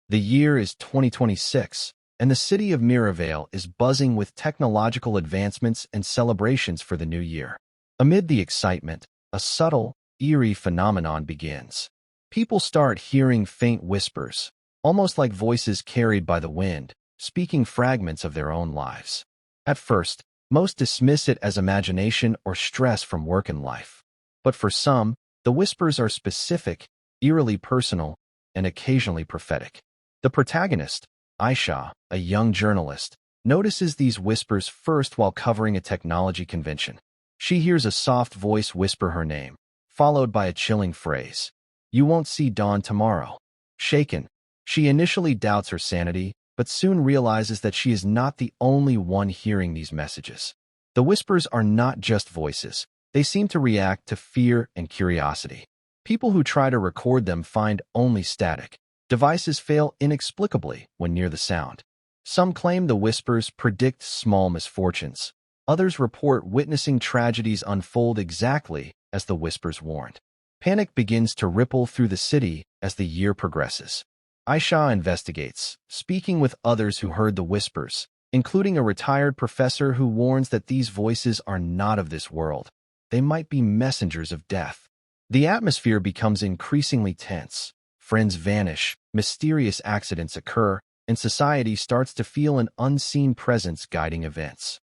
The year is 2026, and the city of Miravale is buzzing with technological advancements and celebrations for the new year. Amid the excitement, a subtle, eerie phenomenon begins. People start hearing faint whispers, almost like voices carried by the wind, speaking fragments of their own lives. At first, most dismiss it as imagination or stress from work and life. But for some, the whispers are specific, eerily personal, and occasionally prophetic. The protagonist, Ayesha, a young journalist, notices these whispers first while covering a technology convention. She hears a soft voice whisper her name, followed by a chilling phrase, "You won't see dawn tomorrow." Shaken, she initially doubts her sanity, but soon realizes that she is not the only one hearing these messages. The whispers are not just voices. They seem to react to fear and curiosity. People who try to record them find only static. Devices fail inexplicably when near the sound. Some claim the whispers predict small misfortunes. Others report witnessing tragedies unfold exactly as the whispers warned. Panic begins to ripple through the city as the year progresses. Ayesha investigates, speaking with others who heard the whispers, including a retired professor who warns that these voices are not of this world. They might be messengers of death. The atmosphere becomes increasingly tense. Friends vanish, mysterious accidents occur, and society starts to feel an unseen presence guiding events.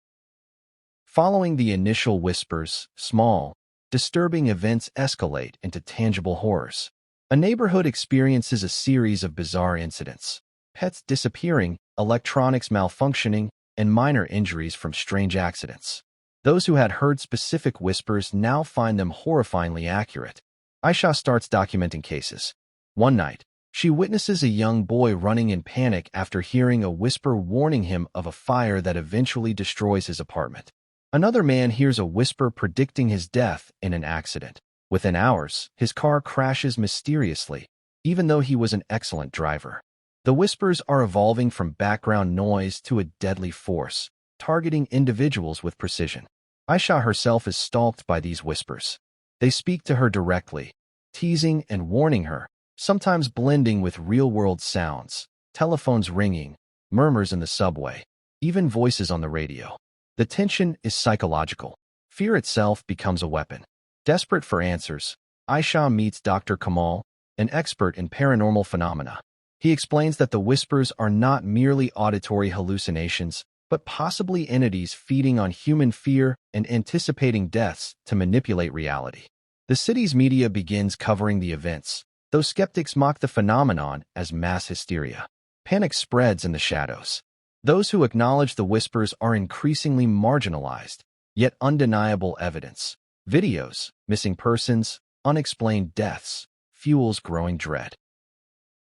Following the initial whispers, small, disturbing events escalate into tangible horrors. A neighborhood experiences a series of bizarre incidents: pets disappearing, electronics malfunctioning, and minor injuries from strange accidents. Those who had heard specific whispers now find them horrifyingly accurate. Ayesha starts documenting cases. One night, she witnesses a young boy running in panic after hearing a whisper warning him of a fire that eventually destroys his apartment. Another man hears a whisper predicting his death in an accident. Within hours, his car crashes mysteriously, even though he was an excellent driver. The whispers are evolving from background noise to a deadly force, targeting individuals with precision. Ayesha herself is stalked by these whispers. They speak to her directly, teasing and warning her, sometimes blending with real-world sounds, telephones ringing, murmurs in the subway, even voices on the radio. The tension is psychological. Fear itself becomes a weapon. Desperate for answers, Ayesha meets Dr. Kamal, an expert in paranormal phenomena. He explains that the whispers are not merely auditory hallucinations, but possibly entities feeding on human fear and anticipating deaths to manipulate reality. The city's media begins covering the events, though skeptics mock the phenomenon as mass hysteria. Panic spreads in the shadows. Those who acknowledge the whispers are increasingly marginalized, yet undeniable evidence. Videos, missing persons, unexplained deaths, fuels growing dread.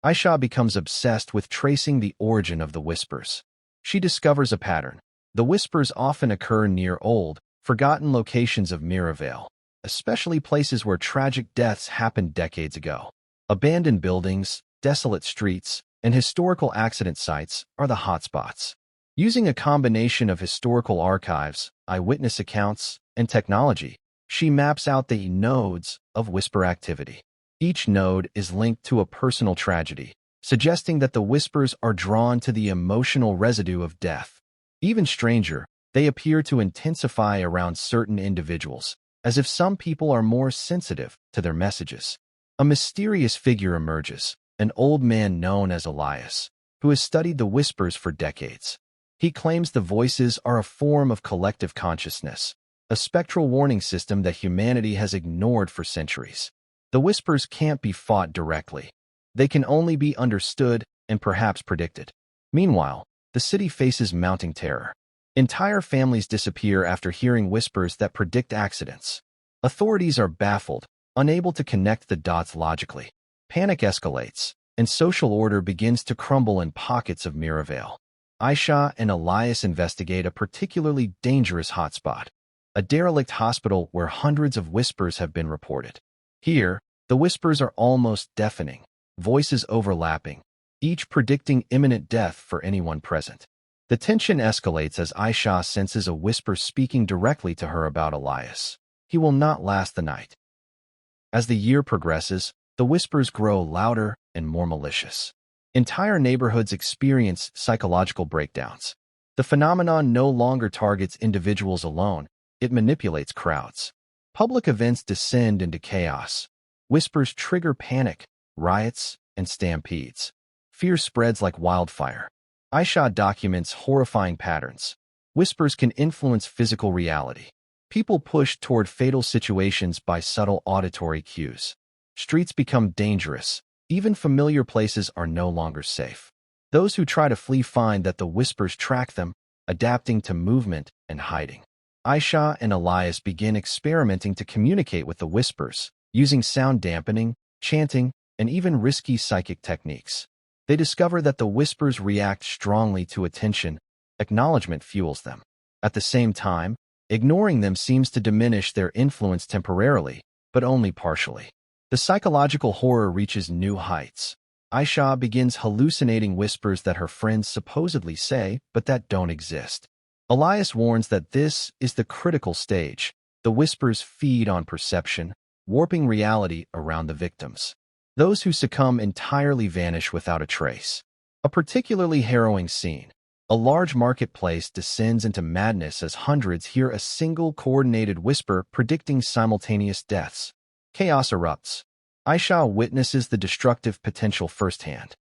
Ayesha becomes obsessed with tracing the origin of the whispers. She discovers a pattern. The whispers often occur near old, forgotten locations of Miravale, especially places where tragic deaths happened decades ago. Abandoned buildings, desolate streets, and historical accident sites are the hotspots. Using a combination of historical archives, eyewitness accounts, and technology, she maps out the nodes of whisper activity. Each node is linked to a personal tragedy, suggesting that the whispers are drawn to the emotional residue of death. Even stranger, they appear to intensify around certain individuals, as if some people are more sensitive to their messages. A mysterious figure emerges, an old man known as Elias, who has studied the whispers for decades. He claims the voices are a form of collective consciousness, a spectral warning system that humanity has ignored for centuries. The whispers can't be fought directly. They can only be understood and perhaps predicted. Meanwhile, the city faces mounting terror. Entire families disappear after hearing whispers that predict accidents. Authorities are baffled, unable to connect the dots logically. Panic escalates, and social order begins to crumble in pockets of Miravale. Ayesha and Elias investigate a particularly dangerous hotspot, a derelict hospital where hundreds of whispers have been reported. Here, the whispers are almost deafening, voices overlapping, each predicting imminent death for anyone present. The tension escalates as Ayesha senses a whisper speaking directly to her about Elias. He will not last the night. As the year progresses, the whispers grow louder and more malicious. Entire neighborhoods experience psychological breakdowns. The phenomenon no longer targets individuals alone, it manipulates crowds. Public events descend into chaos. Whispers trigger panic, riots, and stampedes. Fear spreads like wildfire. Ayesha documents horrifying patterns. Whispers can influence physical reality. People push toward fatal situations by subtle auditory cues. Streets become dangerous. Even familiar places are no longer safe. Those who try to flee find that the whispers track them, adapting to movement and hiding. Ayesha and Elias begin experimenting to communicate with the whispers, using sound dampening, chanting, and even risky psychic techniques. They discover that the whispers react strongly to attention. Acknowledgement fuels them. At the same time, ignoring them seems to diminish their influence temporarily, but only partially. The psychological horror reaches new heights. Ayesha begins hallucinating whispers that her friends supposedly say, but that don't exist. Elias warns that this is the critical stage. The whispers feed on perception, warping reality around the victims. Those who succumb entirely vanish without a trace. A particularly harrowing scene. A large marketplace descends into madness as hundreds hear a single coordinated whisper predicting simultaneous deaths. Chaos erupts. Ayesha witnesses the destructive potential firsthand.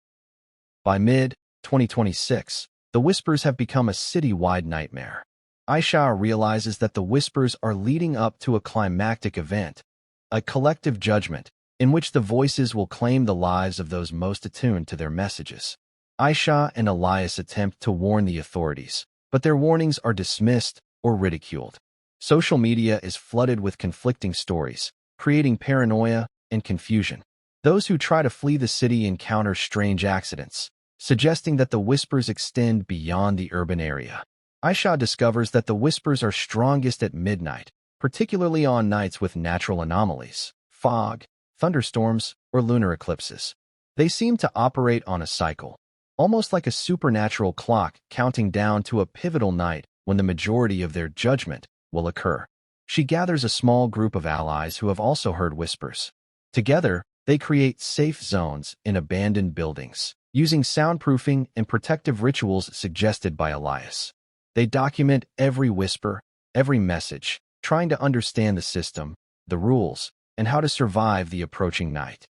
By mid-2026, the whispers have become a city-wide nightmare. Ayesha realizes that the whispers are leading up to a climactic event, a collective judgment, in which the voices will claim the lives of those most attuned to their messages. Ayesha and Elias attempt to warn the authorities, but their warnings are dismissed or ridiculed. Social media is flooded with conflicting stories, creating paranoia and confusion. Those who try to flee the city encounter strange accidents, suggesting that the whispers extend beyond the urban area. Ayesha discovers that the whispers are strongest at midnight, particularly on nights with natural anomalies, fog, thunderstorms, or lunar eclipses. They seem to operate on a cycle, almost like a supernatural clock counting down to a pivotal night when the majority of their judgment will occur. She gathers a small group of allies who have also heard whispers. Together, they create safe zones in abandoned buildings, using soundproofing and protective rituals suggested by Elias. They document every whisper, every message, trying to understand the system, the rules, and how to survive the approaching night.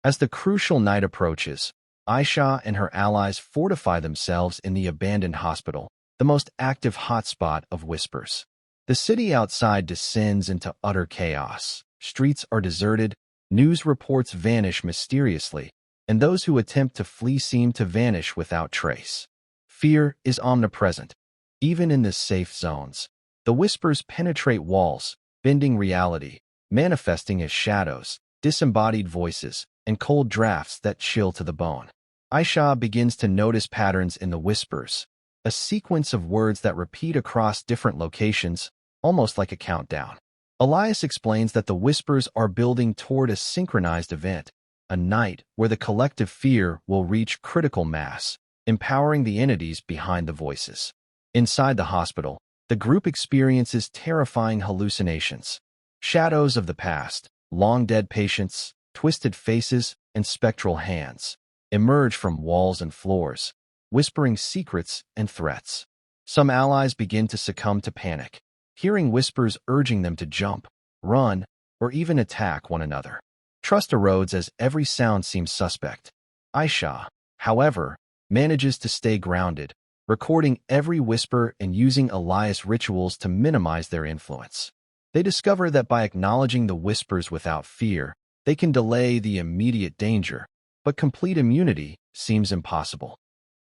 As the crucial night approaches, Ayesha and her allies fortify themselves in the abandoned hospital, the most active hotspot of whispers. The city outside descends into utter chaos. Streets are deserted, news reports vanish mysteriously, and those who attempt to flee seem to vanish without trace. Fear is omnipresent. Even in the safe zones, the whispers penetrate walls, bending reality, manifesting as shadows, disembodied voices, and cold drafts that chill to the bone. Ayesha begins to notice patterns in the whispers, a sequence of words that repeat across different locations, almost like a countdown. Elias explains that the whispers are building toward a synchronized event, a night where the collective fear will reach critical mass, empowering the entities behind the voices. Inside the hospital, the group experiences terrifying hallucinations. Shadows of the past, long-dead patients, twisted faces, and spectral hands emerge from walls and floors, whispering secrets and threats. Some allies begin to succumb to panic, hearing whispers urging them to jump, run, or even attack one another. Trust erodes as every sound seems suspect. Ayesha, however, manages to stay grounded, recording every whisper and using Elias rituals to minimize their influence. They discover that by acknowledging the whispers without fear, they can delay the immediate danger, but complete immunity seems impossible.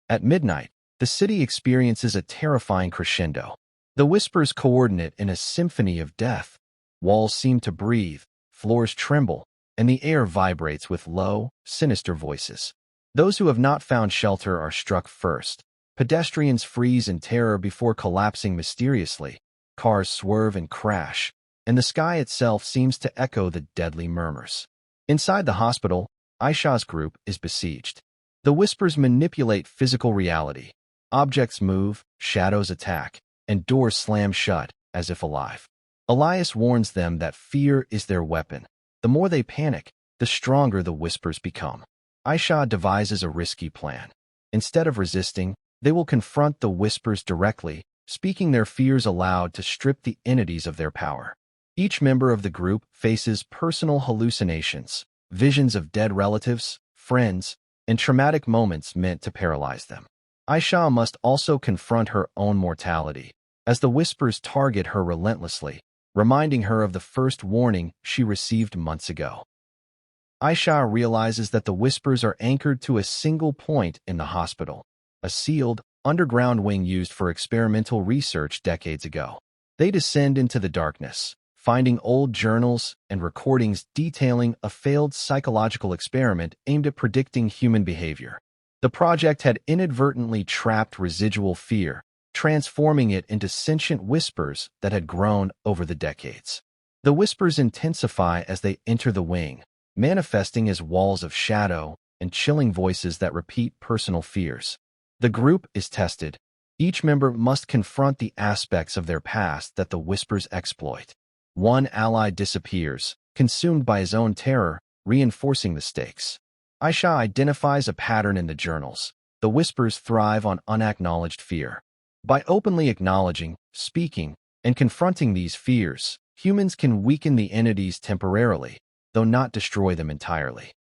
At midnight, the city experiences a terrifying crescendo. The whispers coordinate in a symphony of death. Walls seem to breathe, floors tremble, and the air vibrates with low, sinister voices. Those who have not found shelter are struck first. Pedestrians freeze in terror before collapsing mysteriously. Cars swerve and crash, and the sky itself seems to echo the deadly murmurs. Inside the hospital, Ayesha's group is besieged. The whispers manipulate physical reality. Objects move, shadows attack, and doors slam shut, as if alive. Elias warns them that fear is their weapon. The more they panic, the stronger the whispers become. Ayesha devises a risky plan. Instead of resisting, they will confront the whispers directly, speaking their fears aloud to strip the entities of their power. Each member of the group faces personal hallucinations, visions of dead relatives, friends, and traumatic moments meant to paralyze them. Ayesha must also confront her own mortality, as the whispers target her relentlessly, reminding her of the first warning she received months ago. Ayesha realizes that the whispers are anchored to a single point in the hospital, a sealed, underground wing used for experimental research decades ago. They descend into the darkness, finding old journals and recordings detailing a failed psychological experiment aimed at predicting human behavior. The project had inadvertently trapped residual fear, transforming it into sentient whispers that had grown over the decades. The whispers intensify as they enter the wing, manifesting as walls of shadow and chilling voices that repeat personal fears. The group is tested. Each member must confront the aspects of their past that the whispers exploit. One ally disappears, consumed by his own terror, reinforcing the stakes. Ayesha identifies a pattern in the journals. The whispers thrive on unacknowledged fear. By openly acknowledging, speaking, and confronting these fears, humans can weaken the entities temporarily, though not destroy them entirely.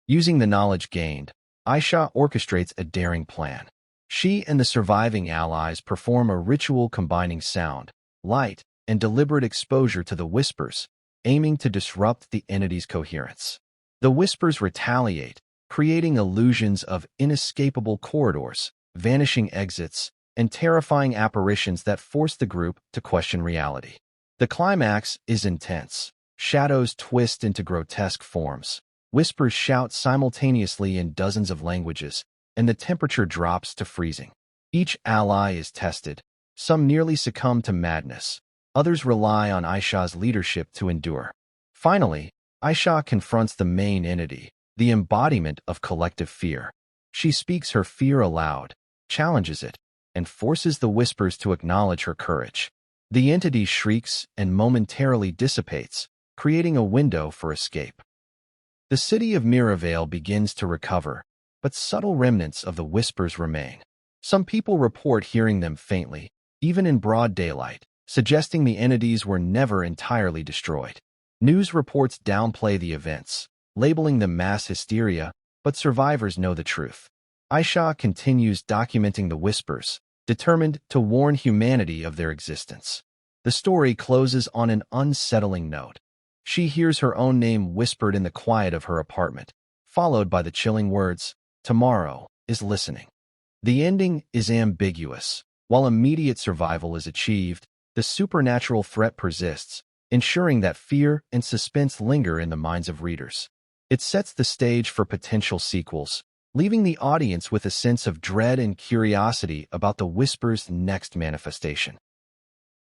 Using the knowledge gained, Ayesha orchestrates a daring plan. She and the surviving allies perform a ritual combining sound, light, and deliberate exposure to the whispers, aiming to disrupt the entity's coherence. The whispers retaliate, creating illusions of inescapable corridors, vanishing exits, and terrifying apparitions that force the group to question reality. The climax is intense. Shadows twist into grotesque forms. Whispers shout simultaneously in dozens of languages, and the temperature drops to freezing. Each ally is tested. Some nearly succumb to madness. Others rely on Ayesha's leadership to endure. Finally, Ayesha confronts the main entity, the embodiment of collective fear. She speaks her fear aloud, challenges it, and forces the whispers to acknowledge her courage. The entity shrieks and momentarily dissipates, creating a window for escape. The city of Miravale begins to recover, but subtle remnants of the whispers remain. Some people report hearing them faintly, even in broad daylight, suggesting the entities were never entirely destroyed. News reports downplay the events, labeling them mass hysteria, but survivors know the truth. Ayesha continues documenting the whispers, determined to warn humanity of their existence. The story closes on an unsettling note. She hears her own name whispered in the quiet of her apartment, followed by the chilling words, "Tomorrow is listening." The ending is ambiguous. While immediate survival is achieved, the supernatural threat persists, ensuring that fear and suspense linger in the minds of readers. It sets the stage for potential sequels, leaving the audience with a sense of dread and curiosity about the whisper's next manifestation.